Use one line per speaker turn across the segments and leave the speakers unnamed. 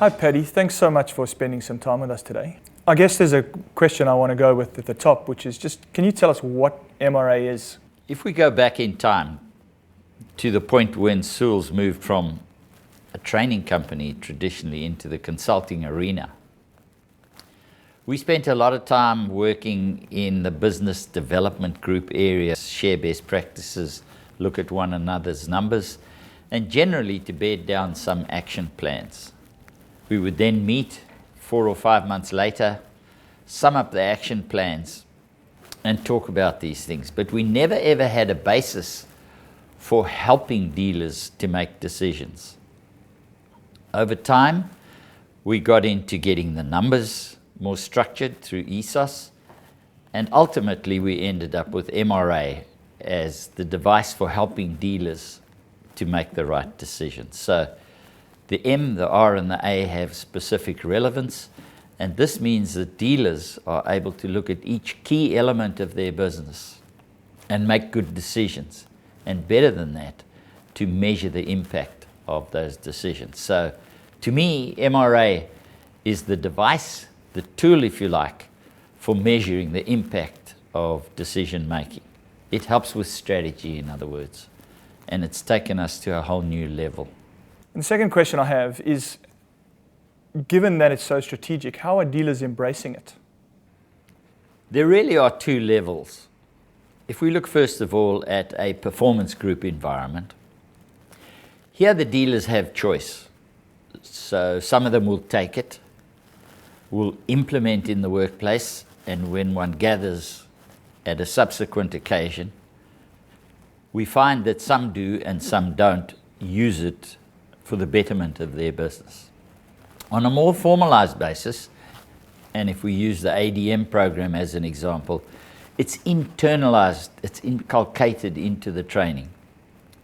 Hi Paddy, thanks so much for spending some time with us today. I guess there's a question I want to go with at the top, which is just, can you tell us what MRA is?
If we go back in time to the point when Sewells moved from a training company traditionally into the consulting arena, we spent a lot of time working in the business development group area, share best practices, look at one another's numbers, and generally to bed down some action plans. We would then meet 4 or 5 months later, sum up the action plans, and talk about these things. But we never ever had a basis for helping dealers to make decisions. Over time, we got into getting the numbers more structured through ESOS, and ultimately we ended up with MRA as the device for helping dealers to make the right decisions. So the M, the R, and the A have specific relevance, and this means that dealers are able to look at each key element of their business and make good decisions, and better than that, to measure the impact of those decisions. So to me, MRA is the device, the tool, if you like, for measuring the impact of decision making. It helps with strategy, in other words, and it's taken us to a whole new level.
And the second question I have is, given that it's so strategic, how are dealers embracing it?
There really are two levels. If we look first of all at a performance group environment, here the dealers have choice. So some of them will take it, will implement in the workplace, and when one gathers at a subsequent occasion, we find that some do and some don't use it for the betterment of their business. On a more formalized basis, and if we use the ADM program as an example, it's internalized, it's inculcated into the training.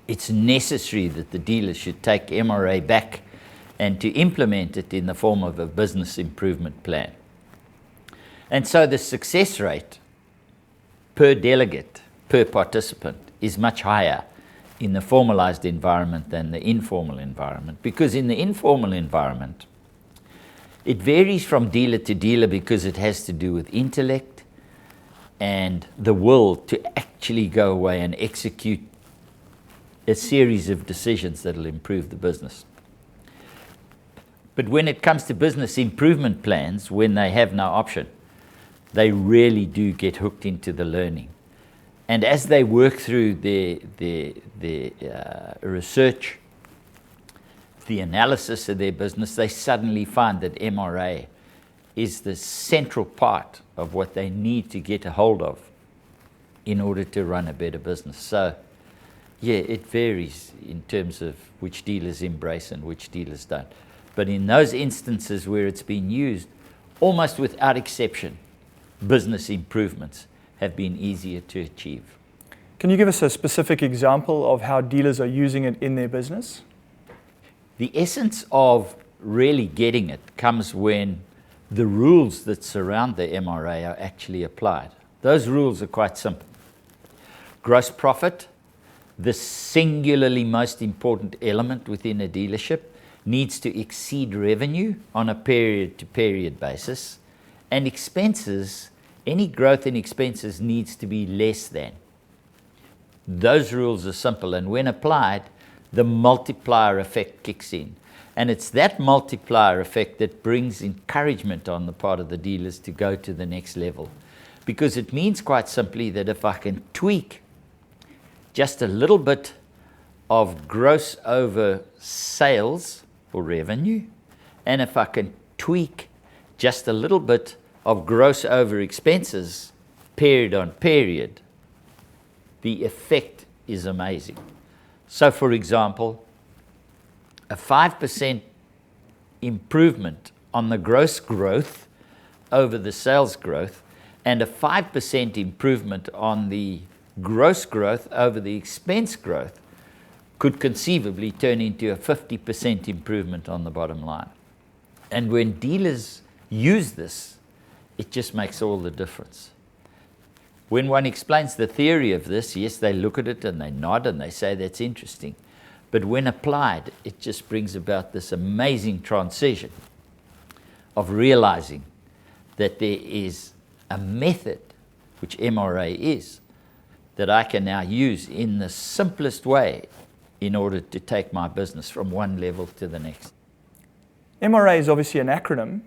It's necessary that the dealers should take MRA back and to implement it in the form of a business improvement plan. And so the success rate per delegate, per participant, is much higher in the formalized environment than the informal environment, because in the informal environment, it varies from dealer to dealer because it has to do with intellect and the will to actually go away and execute a series of decisions that will improve the business. But when it comes to business improvement plans, when they have no option, they really do get hooked into the learning. And as they work through their research, the analysis of their business, they suddenly find that MRA is the central part of what they need to get a hold of in order to run a better business. So, yeah, it varies in terms of which dealers embrace and which dealers don't. But in those instances where it's been used, almost without exception, business improvements have been easier to achieve.
Can you give us a specific example of how dealers are using it in their business?
The essence of really getting it comes when the rules that surround the MRA are actually applied. Those rules are quite simple. Gross profit, the singularly most important element within a dealership, needs to exceed revenue on a period-to-period basis, and expenses, any growth in expenses needs to be less than. Those rules are simple, and when applied, the multiplier effect kicks in. And it's that multiplier effect that brings encouragement on the part of the dealers to go to the next level. Because it means quite simply that if I can tweak just a little bit of gross over sales or revenue, and if I can tweak just a little bit of gross over expenses period on period, the effect is amazing. So for example, a 5% improvement on the gross growth over the sales growth and a 5% improvement on the gross growth over the expense growth could conceivably turn into a 50% improvement on the bottom line. And when dealers use this, it just makes all the difference. When one explains the theory of this, yes, they look at it and they nod and they say that's interesting. But when applied, it just brings about this amazing transition of realizing that there is a method, which MRA is, that I can now use in the simplest way in order to take my business from one level to the next.
MRA is obviously an acronym.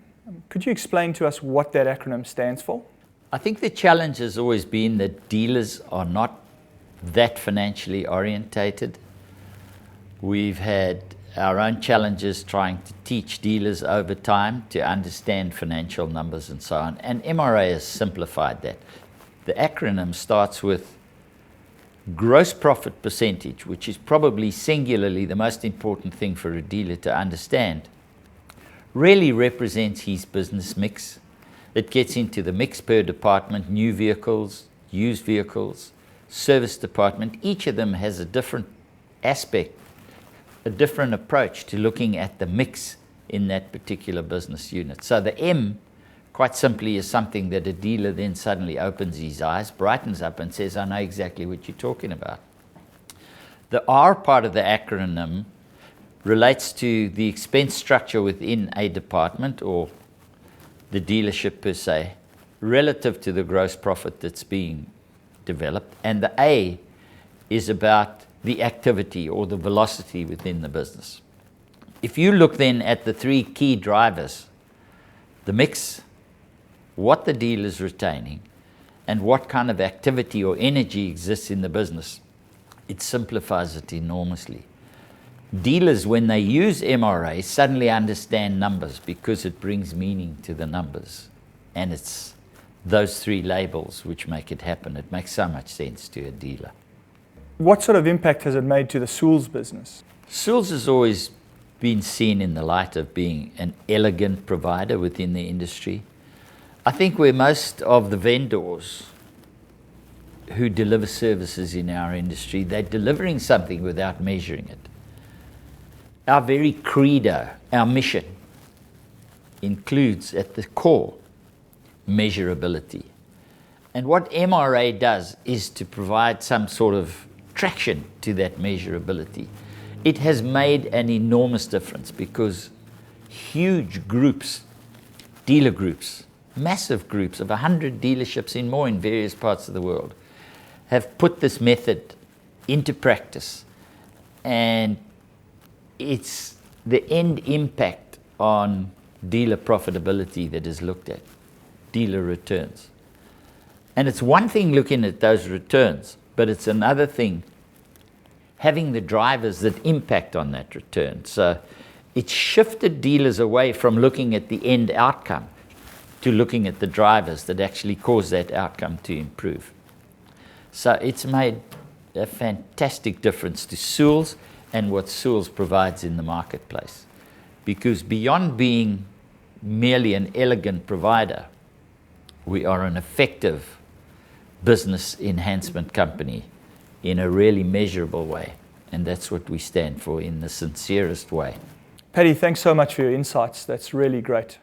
Could you explain to us what that acronym stands for?
I think the challenge has always been that dealers are not that financially orientated. We've had our own challenges trying to teach dealers over time to understand financial numbers and so on, and MRA has simplified that. The acronym starts with gross profit percentage, which is probably singularly the most important thing for a dealer to understand, really represents his business mix. It gets into the mix per department, new vehicles, used vehicles, service department. Each of them has a different aspect, a different approach to looking at the mix in that particular business unit. So the M, quite simply, is something that a dealer then suddenly opens his eyes, brightens up and says, I know exactly what you're talking about. The R part of the acronym relates to the expense structure within a department or the dealership per se, relative to the gross profit that's being developed. And the A is about the activity or the velocity within the business. If you look then at the three key drivers, the mix, what the dealer is retaining, and what kind of activity or energy exists in the business, it simplifies it enormously. Dealers, when they use MRA, suddenly understand numbers because it brings meaning to the numbers. And it's those three labels which make it happen. It makes so much sense to a dealer.
What sort of impact has it made to the Sewells business?
Sewells has always been seen in the light of being an elegant provider within the industry. I think where most of the vendors who deliver services in our industry, they're delivering something without measuring it. Our very credo, our mission, includes at the core measurability. And what MRA does is to provide some sort of traction to that measurability. It has made an enormous difference because huge groups, dealer groups, massive groups of 100 dealerships in various parts of the world have put this method into practice, and it's the end impact on dealer profitability that is looked at, dealer returns. And it's one thing looking at those returns, but it's another thing having the drivers that impact on that return. So it's shifted dealers away from looking at the end outcome to looking at the drivers that actually cause that outcome to improve. So it's made a fantastic difference to Sewells and what Sewells provides in the marketplace. Because beyond being merely an elegant provider, we are an effective business enhancement company in a really measurable way. And that's what we stand for in the sincerest way.
Paddy, thanks so much for your insights. That's really great.